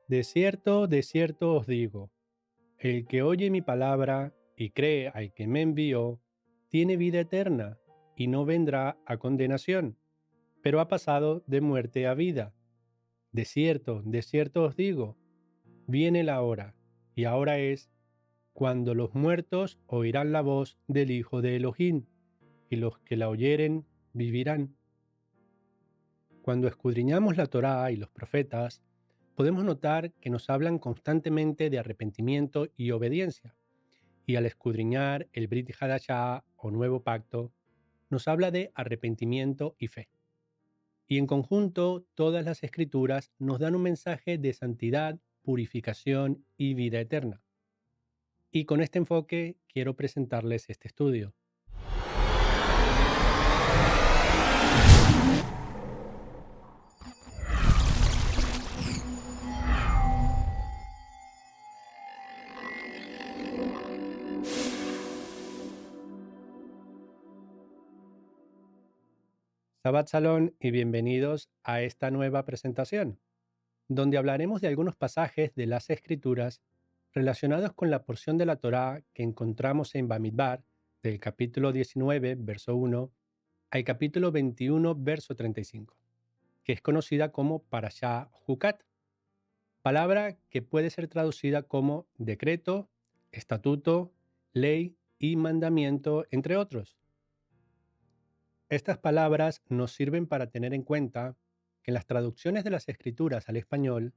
de cierto os digo, el que oye mi palabra y cree al que me envió, tiene vida eterna y no vendrá a condenación, pero ha pasado de muerte a vida. De cierto os digo, viene la hora, y ahora es, cuando los muertos oirán la voz del Hijo de Elohim, y los que la oyeren vivirán. Cuando escudriñamos la Torá y los profetas, podemos notar que nos hablan constantemente de arrepentimiento y obediencia, y al escudriñar el Brit Hadashah o Nuevo Pacto, nos habla de arrepentimiento y fe. Y en conjunto, todas las escrituras nos dan un mensaje de santidad, purificación y vida eterna. Y con este enfoque quiero presentarles este estudio. Shabbat Shalom y bienvenidos a esta nueva presentación, donde hablaremos de algunos pasajes de las Escrituras relacionados con la porción de la Torá que encontramos en Bamidbar, del capítulo 19, verso 1, al capítulo 21, verso 35, que es conocida como Parashá Jucat, palabra que puede ser traducida como decreto, estatuto, ley y mandamiento, entre otros. Estas palabras nos sirven para tener en cuenta que en las traducciones de las Escrituras al español,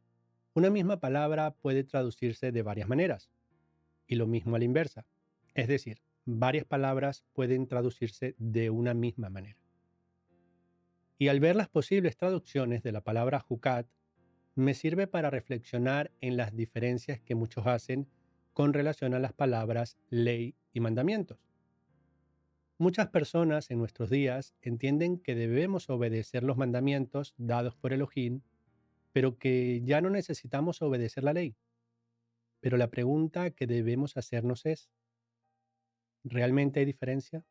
una misma palabra puede traducirse de varias maneras, y lo mismo a la inversa. Es decir, varias palabras pueden traducirse de una misma manera. Y al ver las posibles traducciones de la palabra Jucat, me sirve para reflexionar en las diferencias que muchos hacen con relación a las palabras ley y mandamientos. Muchas personas en nuestros días entienden que debemos obedecer los mandamientos dados por Elohim, pero que ya no necesitamos obedecer la ley. Pero la pregunta que debemos hacernos es, ¿realmente hay diferencia?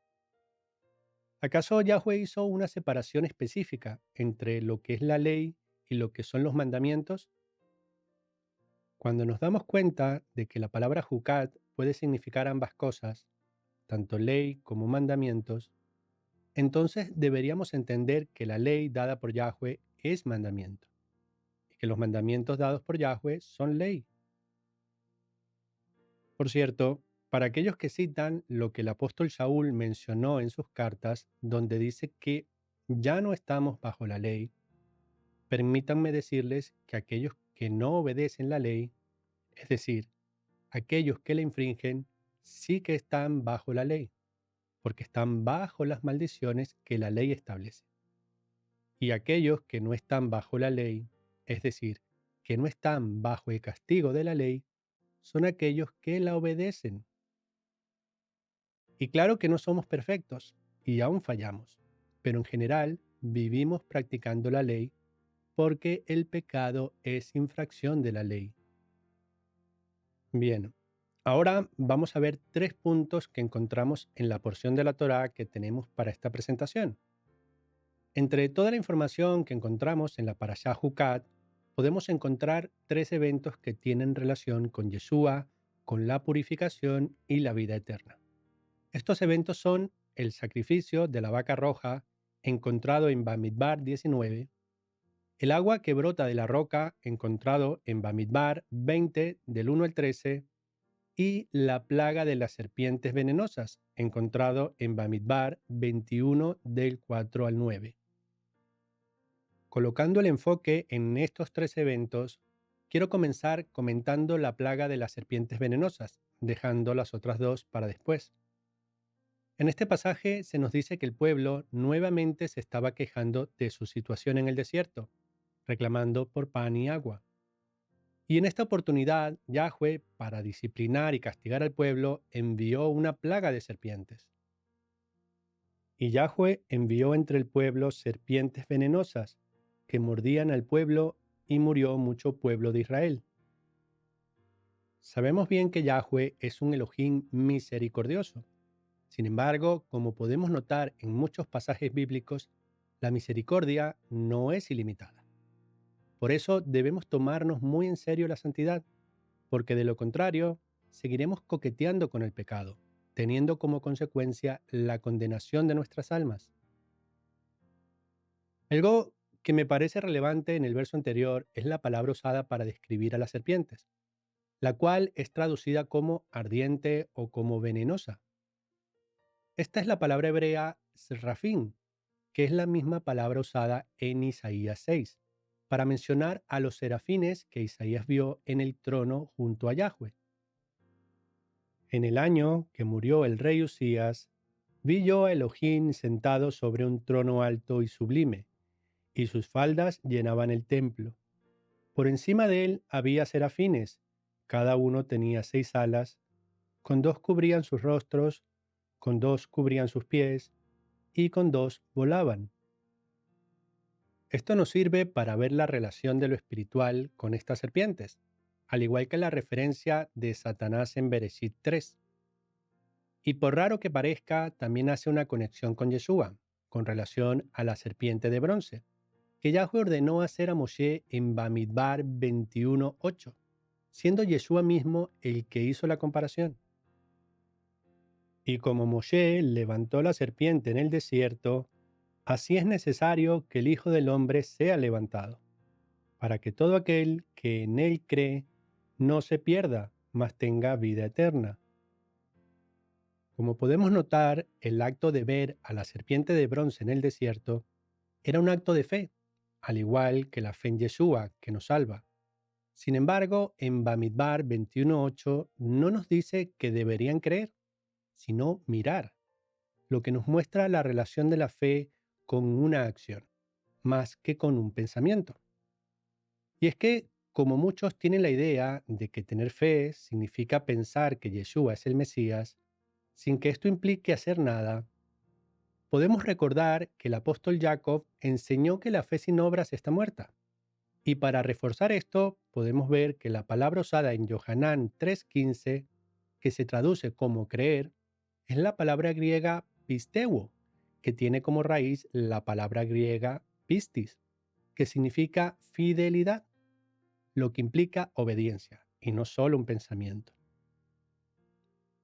¿Acaso Yahweh hizo una separación específica entre lo que es la ley y lo que son los mandamientos? Cuando nos damos cuenta de que la palabra Jucat puede significar ambas cosas, tanto ley como mandamientos, entonces deberíamos entender que la ley dada por Yahweh es mandamiento y que los mandamientos dados por Yahweh son ley. Por cierto, para aquellos que citan lo que el apóstol Saúl mencionó en sus cartas, donde dice que ya no estamos bajo la ley, permítanme decirles que aquellos que no obedecen la ley, es decir, aquellos que la infringen, sí que están bajo la ley, porque están bajo las maldiciones que la ley establece. Y aquellos que no están bajo la ley, es decir, que no están bajo el castigo de la ley, son aquellos que la obedecen. Y claro que no somos perfectos y aún fallamos, pero en general vivimos practicando la ley porque el pecado es infracción de la ley. Bien, ahora vamos a ver tres puntos que encontramos en la porción de la Torá que tenemos para esta presentación. Entre toda la información que encontramos en la Parashá Jucat, podemos encontrar tres eventos que tienen relación con Yeshua, con la purificación y la vida eterna. Estos eventos son el sacrificio de la vaca roja encontrado en Bamidbar 19, el agua que brota de la roca encontrado en Bamidbar 20 del 1 al 13 y la plaga de las serpientes venenosas encontrado en Bamidbar 21 del 4 al 9. Colocando el enfoque en estos tres eventos, quiero comenzar comentando la plaga de las serpientes venenosas, dejando las otras dos para después. En este pasaje se nos dice que el pueblo nuevamente se estaba quejando de su situación en el desierto, reclamando por pan y agua. Y en esta oportunidad, Yahweh, para disciplinar y castigar al pueblo, envió una plaga de serpientes. Y Yahweh envió entre el pueblo serpientes venenosas, que mordían al pueblo, y murió mucho pueblo de Israel. Sabemos bien que Yahweh es un Elohim misericordioso. Sin embargo, como podemos notar en muchos pasajes bíblicos, la misericordia no es ilimitada. Por eso debemos tomarnos muy en serio la santidad, porque de lo contrario, seguiremos coqueteando con el pecado, teniendo como consecuencia la condenación de nuestras almas. Algo que me parece relevante en el verso anterior es la palabra usada para describir a las serpientes, la cual es traducida como ardiente o como venenosa. Esta es la palabra hebrea serafín, que es la misma palabra usada en Isaías 6, para mencionar a los serafines que Isaías vio en el trono junto a Yahweh. En el año que murió el rey Usías, vi yo a Elohim sentado sobre un trono alto y sublime, y sus faldas llenaban el templo. Por encima de él había serafines, cada uno tenía 6 alas, con 2 cubrían sus rostros, con 2 cubrían sus pies, y con 2 volaban. Esto nos sirve para ver la relación de lo espiritual con estas serpientes, al igual que la referencia de Satanás en Bereshit 3. Y por raro que parezca, también hace una conexión con Yeshua, con relación a la serpiente de bronce, que Yahweh ordenó hacer a Moshe en Bamidbar 21:8, siendo Yeshua mismo el que hizo la comparación. Y como Moshe levantó la serpiente en el desierto, así es necesario que el Hijo del Hombre sea levantado, para que todo aquel que en él cree no se pierda, mas tenga vida eterna. Como podemos notar, el acto de ver a la serpiente de bronce en el desierto era un acto de fe, al igual que la fe en Yeshua, que nos salva. Sin embargo, en Bamidbar 21:8 no nos dice que deberían creer, sino mirar, lo que nos muestra la relación de la fe con una acción, más que con un pensamiento. Y es que, como muchos tienen la idea de que tener fe significa pensar que Yeshua es el Mesías, sin que esto implique hacer nada, podemos recordar que el apóstol Jacob enseñó que la fe sin obras está muerta. Y para reforzar esto, podemos ver que la palabra usada en Yohanan 3:15, que se traduce como creer, es la palabra griega pisteuo, que tiene como raíz la palabra griega pistis, que significa fidelidad, lo que implica obediencia y no solo un pensamiento.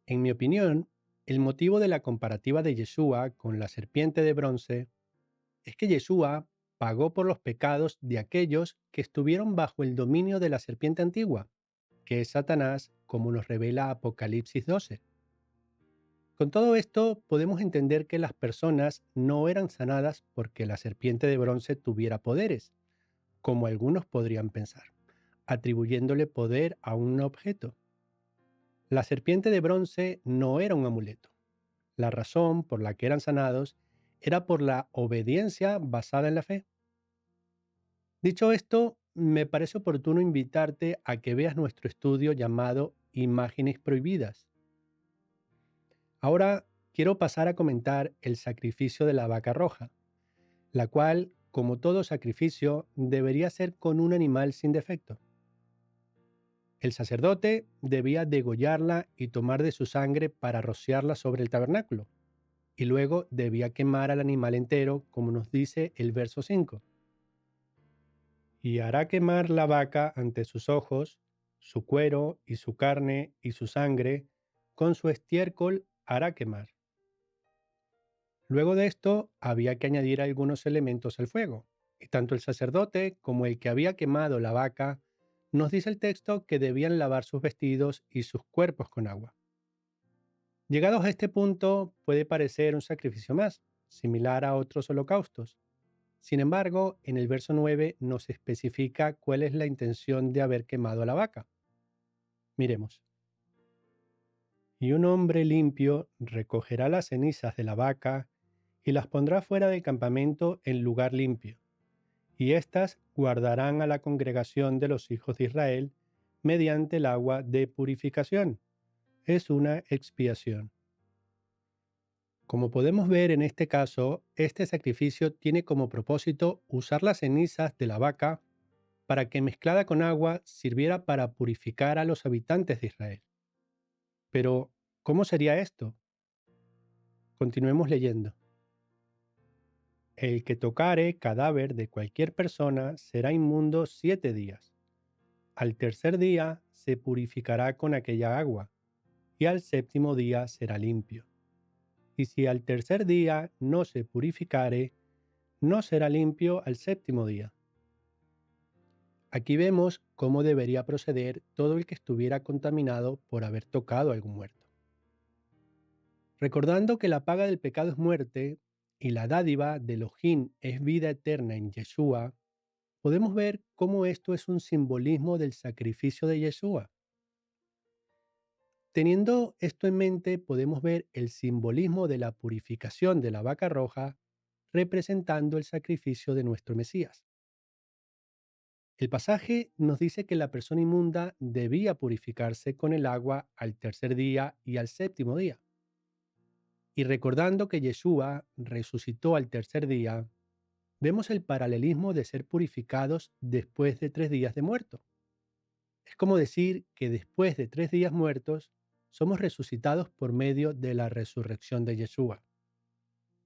En mi opinión, el motivo de la comparativa de Yeshua con la serpiente de bronce es que Yeshua pagó por los pecados de aquellos que estuvieron bajo el dominio de la serpiente antigua, que es Satanás, como nos revela Apocalipsis 12. Con todo esto, podemos entender que las personas no eran sanadas porque la serpiente de bronce tuviera poderes, como algunos podrían pensar, atribuyéndole poder a un objeto. La serpiente de bronce no era un amuleto. La razón por la que eran sanados era por la obediencia basada en la fe. Dicho esto, me parece oportuno invitarte a que veas nuestro estudio llamado Imágenes Prohibidas. Ahora quiero pasar a comentar el sacrificio de la vaca roja, la cual, como todo sacrificio, debería ser con un animal sin defecto. El sacerdote debía degollarla y tomar de su sangre para rociarla sobre el tabernáculo, y luego debía quemar al animal entero, como nos dice el verso 5. Y hará quemar la vaca ante sus ojos, su cuero y su carne y su sangre, con su estiércol hará quemar. Luego de esto había que añadir algunos elementos al fuego, y tanto el sacerdote como el que había quemado la vaca, nos dice el texto que debían lavar sus vestidos y sus cuerpos con agua. Llegados a este punto puede parecer un sacrificio más, similar a otros holocaustos. Sin embargo, en el verso 9 nos especifica cuál es la intención de haber quemado a la vaca. Miremos. Y un hombre limpio recogerá las cenizas de la vaca y las pondrá fuera del campamento en lugar limpio, y éstas guardarán a la congregación de los hijos de Israel mediante el agua de purificación. Es una expiación. Como podemos ver en este caso, este sacrificio tiene como propósito usar las cenizas de la vaca para que mezclada con agua sirviera para purificar a los habitantes de Israel. Pero, ¿cómo sería esto? Continuemos leyendo. El que tocare cadáver de cualquier persona será inmundo 7 días. Al tercer día se purificará con aquella agua, y al séptimo día será limpio. Y si al tercer día no se purificare, no será limpio al séptimo día. Aquí vemos cómo debería proceder todo el que estuviera contaminado por haber tocado a algún muerto. Recordando que la paga del pecado es muerte y la dádiva de Elohim es vida eterna en Yeshua, podemos ver cómo esto es un simbolismo del sacrificio de Yeshua. Teniendo esto en mente, podemos ver el simbolismo de la purificación de la vaca roja representando el sacrificio de nuestro Mesías. El pasaje nos dice que la persona inmunda debía purificarse con el agua al tercer día y al séptimo día. Y recordando que Yeshua resucitó al tercer día, vemos el paralelismo de ser purificados después de 3 días de muerto. Es como decir que después de 3 días muertos, somos resucitados por medio de la resurrección de Yeshua.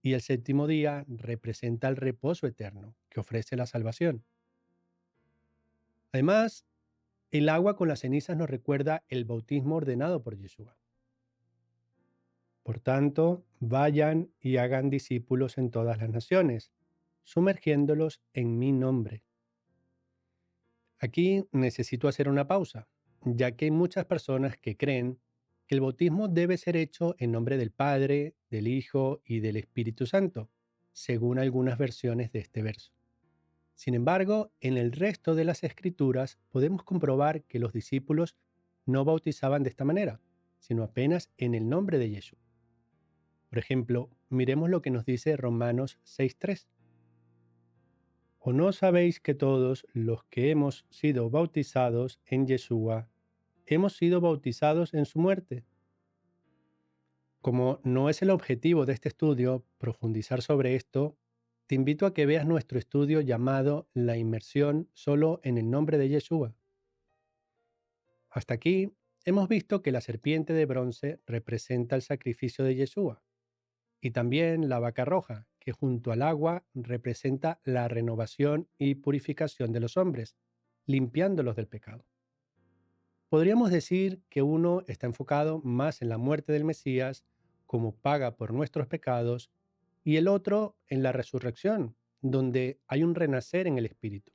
Y el séptimo día representa el reposo eterno que ofrece la salvación. Además, el agua con las cenizas nos recuerda el bautismo ordenado por Yeshua. Por tanto, vayan y hagan discípulos en todas las naciones, sumergiéndolos en mi nombre. Aquí necesito hacer una pausa, ya que hay muchas personas que creen que el bautismo debe ser hecho en nombre del Padre, del Hijo y del Espíritu Santo, según algunas versiones de este verso. Sin embargo, en el resto de las escrituras podemos comprobar que los discípulos no bautizaban de esta manera, sino apenas en el nombre de Yeshua. Por ejemplo, miremos lo que nos dice Romanos 6:3. ¿O no sabéis que todos los que hemos sido bautizados en Yeshua, hemos sido bautizados en su muerte? Como no es el objetivo de este estudio profundizar sobre esto, te invito a que veas nuestro estudio llamado La inmersión solo en el nombre de Yeshua. Hasta aquí hemos visto que la serpiente de bronce representa el sacrificio de Yeshua y también la vaca roja, que junto al agua representa la renovación y purificación de los hombres, limpiándolos del pecado. Podríamos decir que uno está enfocado más en la muerte del Mesías como paga por nuestros pecados y el otro en la resurrección, donde hay un renacer en el espíritu,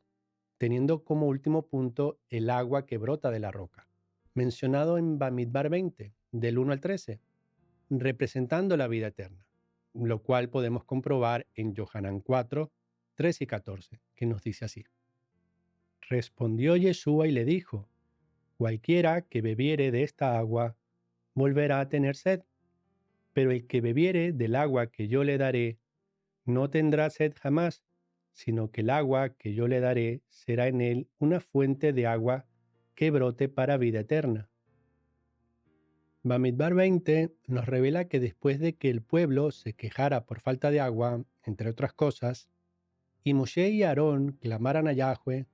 teniendo como último punto el agua que brota de la roca, mencionado en Bamidbar 20, del 1 al 13, representando la vida eterna, lo cual podemos comprobar en Yohanan 4, 13 y 14, que nos dice así. Respondió Yeshua y le dijo, cualquiera que bebiere de esta agua, volverá a tener sed, pero el que bebiere del agua que yo le daré, no tendrá sed jamás, sino que el agua que yo le daré será en él una fuente de agua que brote para vida eterna. Bamidbar 20 nos revela que después de que el pueblo se quejara por falta de agua, entre otras cosas, y Moshe y Aarón clamaran a Yahweh,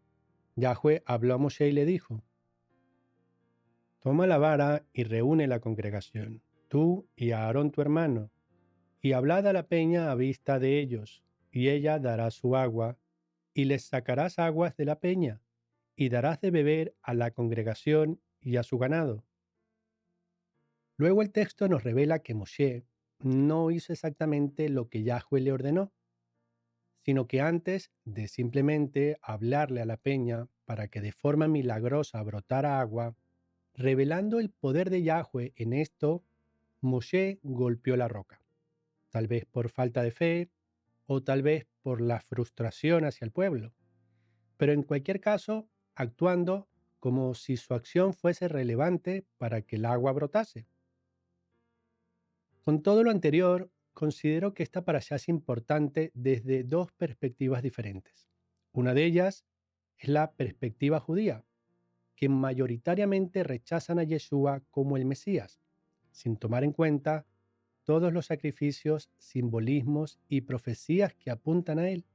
Yahweh habló a Moshe y le dijo, toma la vara y reúne la congregación, tú y Aarón tu hermano, y hablad a la peña a vista de ellos, y ella dará su agua, y les sacarás aguas de la peña, y darás de beber a la congregación y a su ganado. Luego el texto nos revela que Moshe no hizo exactamente lo que Yahweh le ordenó, sino que antes de simplemente hablarle a la peña para que de forma milagrosa brotara agua, revelando el poder de Yahweh en esto, Moshe golpeó la roca, tal vez por falta de fe o tal vez por la frustración hacia el pueblo, pero en cualquier caso, actuando como si su acción fuese relevante para que el agua brotase. Con todo lo anterior, considero que esta parashá es importante desde dos perspectivas diferentes. Una de ellas es la perspectiva judía, que mayoritariamente rechazan a Yeshua como el Mesías, sin tomar en cuenta todos los sacrificios, simbolismos y profecías que apuntan a él.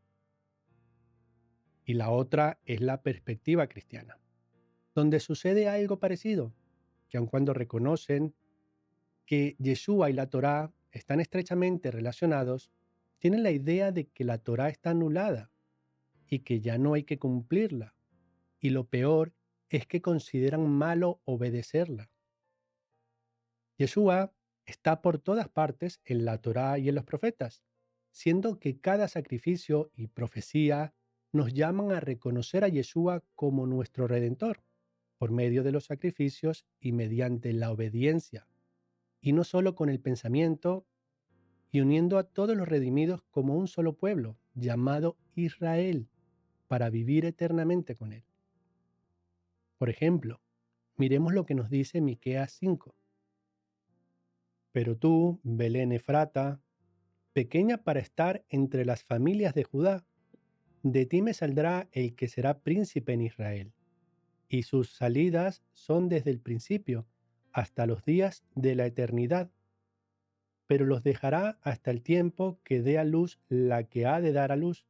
Y la otra es la perspectiva cristiana, donde sucede algo parecido, que aun cuando reconocen que Yeshua y la Torá están estrechamente relacionados, tienen la idea de que la Torá está anulada y que ya no hay que cumplirla. Y lo peor es que consideran malo obedecerla. Yeshua está por todas partes en la Torá y en los profetas, siendo que cada sacrificio y profecía nos llaman a reconocer a Yeshua como nuestro Redentor, por medio de los sacrificios y mediante la obediencia, y no solo con el pensamiento, y uniendo a todos los redimidos como un solo pueblo, llamado Israel, para vivir eternamente con él. Por ejemplo, miremos lo que nos dice Miqueas 5. Pero tú, Belén Efrata, pequeña para estar entre las familias de Judá, de ti me saldrá el que será príncipe en Israel, y sus salidas son desde el principio hasta los días de la eternidad, pero los dejará hasta el tiempo que dé a luz la que ha de dar a luz,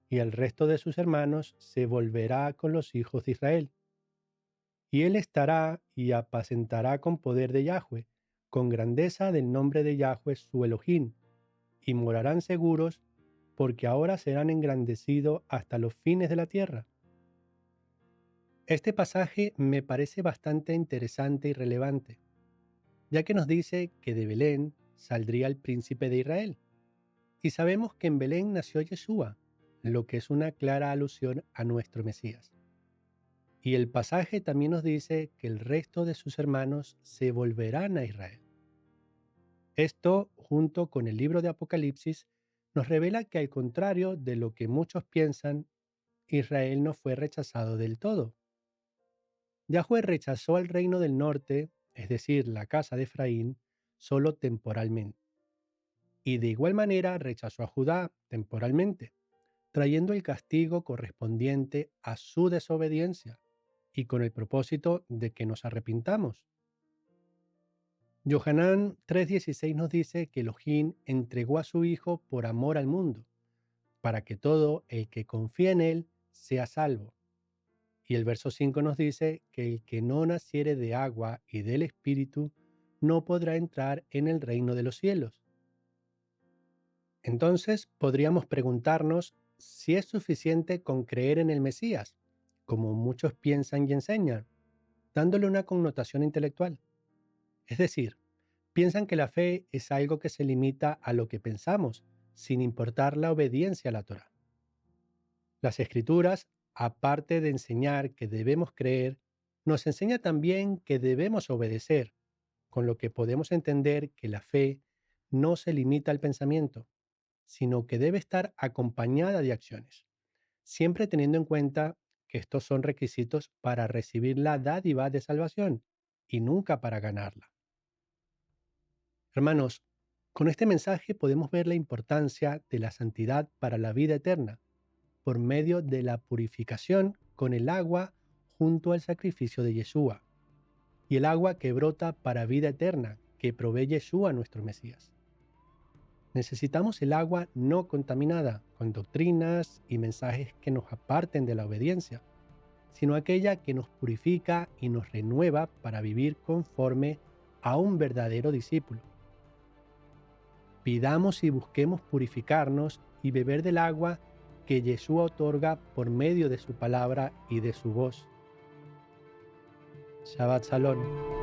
y el resto de sus hermanos se volverá con los hijos de Israel. Y él estará y apacentará con poder de Yahweh, con grandeza del nombre de Yahweh su Elohim, y morarán seguros, porque ahora serán engrandecidos hasta los fines de la tierra. Este pasaje me parece bastante interesante y relevante, ya que nos dice que de Belén saldría el príncipe de Israel. Y sabemos que en Belén nació Yeshua, lo que es una clara alusión a nuestro Mesías. Y el pasaje también nos dice que el resto de sus hermanos se volverán a Israel. Esto, junto con el libro de Apocalipsis, nos revela que al contrario de lo que muchos piensan, Israel no fue rechazado del todo. Yahweh rechazó al reino del norte, es decir, la casa de Efraín, solo temporalmente. Y de igual manera rechazó a Judá temporalmente, trayendo el castigo correspondiente a su desobediencia y con el propósito de que nos arrepintamos. Yohanan 3:16 nos dice que Elohim entregó a su Hijo por amor al mundo, para que todo el que confía en Él sea salvo. Y el verso 5 nos dice que el que no naciere de agua y del Espíritu no podrá entrar en el reino de los cielos. Entonces podríamos preguntarnos si es suficiente con creer en el Mesías, como muchos piensan y enseñan, dándole una connotación intelectual. Es decir, piensan que la fe es algo que se limita a lo que pensamos, sin importar la obediencia a la Torá. Las Escrituras, aparte de enseñar que debemos creer, nos enseña también que debemos obedecer, con lo que podemos entender que la fe no se limita al pensamiento, sino que debe estar acompañada de acciones, siempre teniendo en cuenta que estos son requisitos para recibir la dádiva de salvación y nunca para ganarla. Hermanos, con este mensaje podemos ver la importancia de la santidad para la vida eterna por medio de la purificación con el agua junto al sacrificio de Yeshua y el agua que brota para vida eterna que provee Yeshua nuestro Mesías. Necesitamos el agua no contaminada con doctrinas y mensajes que nos aparten de la obediencia, sino aquella que nos purifica y nos renueva para vivir conforme a un verdadero discípulo. Pidamos y busquemos purificarnos y beber del agua que Yeshua otorga por medio de su palabra y de su voz. Shabbat Shalom.